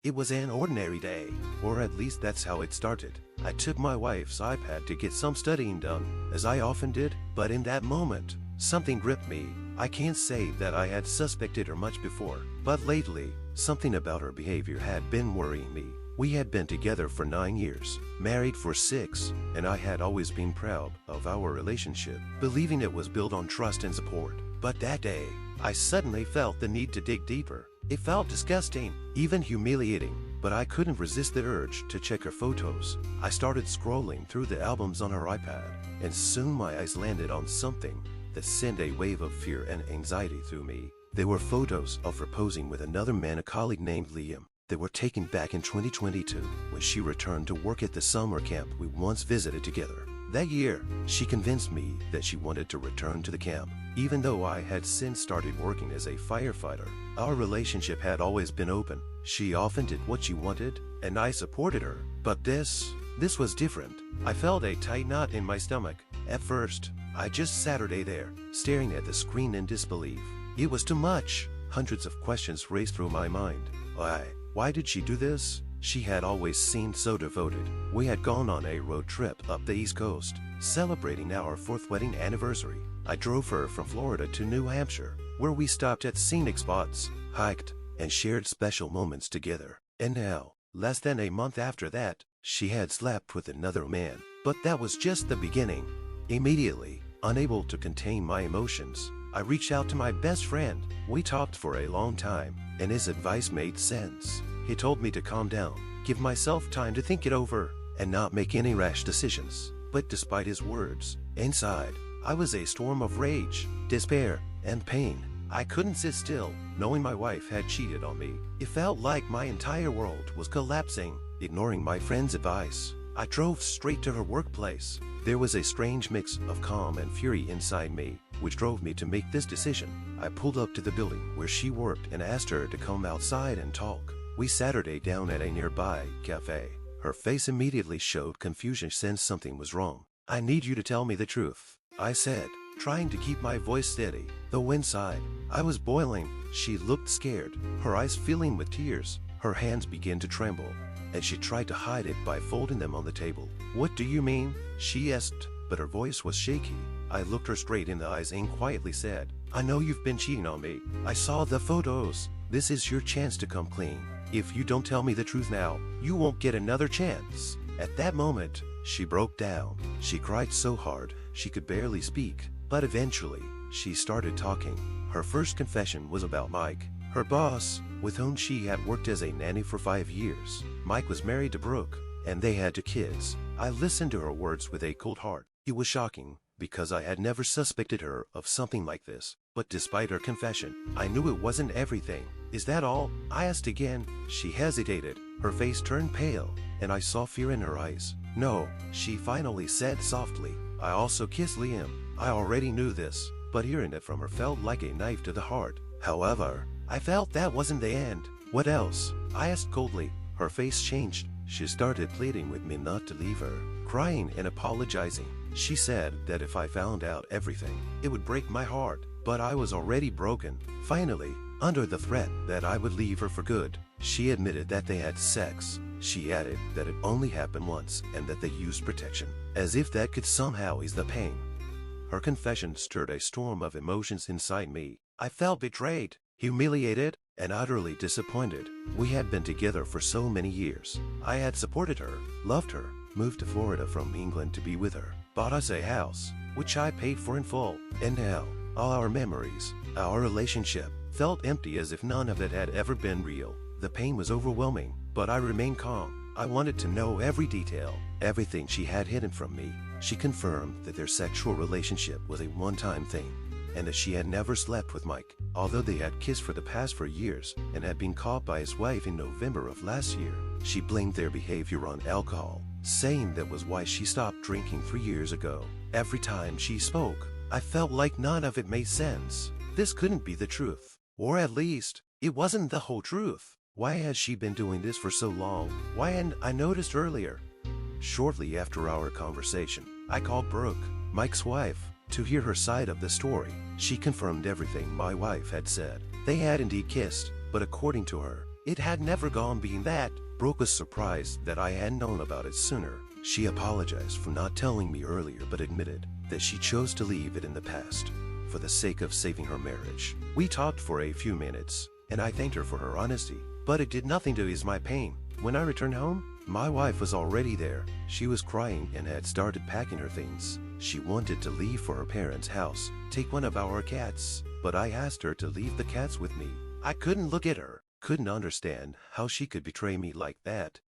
It was an ordinary day, or at least that's how it started. I took my wife's iPad to get some studying done, as I often did, but in that moment, something gripped me. I can't say that I had suspected her much before, but lately, something about her behavior had been worrying me. We had been together for 9 years, married for 6, and I had always been proud of our relationship, believing it was built on trust and support. But that day, I suddenly felt the need to dig deeper. It felt disgusting, even humiliating, but I couldn't resist the urge to check her photos. I started scrolling through the albums on her iPad, and soon my eyes landed on something that sent a wave of fear and anxiety through me. They were photos of her posing with another man, a colleague named Liam. They were taken back in 2022, when she returned to work at the summer camp we once visited together. That year, she convinced me that she wanted to return to the camp, even though I had since started working as a firefighter. Our relationship had always been open. She often did what she wanted, and I supported her. But this was different. I felt a tight knot in my stomach. At first, I just sat there, staring at the screen in disbelief. It was too much. Hundreds of questions raced through my mind. Why did she do this? She had always seemed so devoted. We had gone on a road trip up the East Coast, celebrating our 4th wedding anniversary. I drove her from Florida to New Hampshire, where we stopped at scenic spots, hiked, and shared special moments together. And now, less than a month after that, she had slept with another man. But that was just the beginning. Immediately, unable to contain my emotions, I reached out to my best friend. We talked for a long time, and his advice made sense. He told me to calm down, give myself time to think it over, and not make any rash decisions. But despite his words, inside, I was a storm of rage, despair, and pain. I couldn't sit still, knowing my wife had cheated on me. It felt like my entire world was collapsing. Ignoring my friend's advice, I drove straight to her workplace. There was a strange mix of calm and fury inside me, which drove me to make this decision. I pulled up to the building where she worked and asked her to come outside and talk. We sat her down at a nearby cafe. Her face immediately showed confusion since something was wrong. "I need you to tell me the truth," I said, trying to keep my voice steady, though inside, I was boiling. She looked scared, her eyes filling with tears. Her hands began to tremble, and she tried to hide it by folding them on the table. "What do you mean?" she asked, but her voice was shaky. I looked her straight in the eyes and quietly said, "I know you've been cheating on me. I saw the photos. This is your chance to come clean. If you don't tell me the truth now, you won't get another chance." At that moment, she broke down. She cried so hard, she could barely speak. But eventually, she started talking. Her first confession was about Mike, her boss, with whom she had worked as a nanny for 5 years. Mike was married to Brooke, and they had 2 kids. I listened to her words with a cold heart. It was shocking, because I had never suspected her of something like this. But despite her confession, I knew it wasn't everything. "Is that all?" I asked again. She hesitated. Her face turned pale, and I saw fear in her eyes. "No," she finally said softly. "I also kissed Liam." I already knew this, but hearing it from her felt like a knife to the heart. However, I felt that wasn't the end. "What else?" I asked coldly. Her face changed. She started pleading with me not to leave her, crying and apologizing. She said that if I found out everything, it would break my heart. But I was already broken. Finally, under the threat that I would leave her for good, she admitted that they had sex. She added that it only happened once and that they used protection, as if that could somehow ease the pain. Her confession stirred a storm of emotions inside me. I felt betrayed, humiliated, and utterly disappointed. We had been together for so many years. I had supported her, loved her, moved to Florida from England to be with her, bought us a house, which I paid for in full. And now, all our memories, our relationship, felt empty, as if none of it had ever been real. The pain was overwhelming, but I remained calm. I wanted to know every detail, everything she had hidden from me. She confirmed that their sexual relationship was a one-time thing, and that she had never slept with Mike, although they had kissed for the past 4 years and had been caught by his wife in November of last year. She blamed their behavior on alcohol, saying that was why she stopped drinking 3 years ago. Every time she spoke, I felt like none of it made sense. This couldn't be the truth, or at least, it wasn't the whole truth. Why had she been doing this for so long? Why hadn't I noticed earlier? Shortly after our conversation, I called Brooke, Mike's wife, to hear her side of the story. She confirmed everything my wife had said. They had indeed kissed, but according to her, It had never gone beyond that. Brooke was surprised that I hadn't known about it sooner. She apologized for not telling me earlier, but admitted that she chose to leave it in the past for the sake of saving her marriage. We talked for a few minutes, and I thanked her for her honesty, but it did nothing to ease my pain. When I returned home, my wife was already there. She was crying and had started packing her things. She wanted to leave for her parents' house, take one of our cats, but I asked her to leave the cats with me. I couldn't look at her, couldn't understand how she could betray me like that.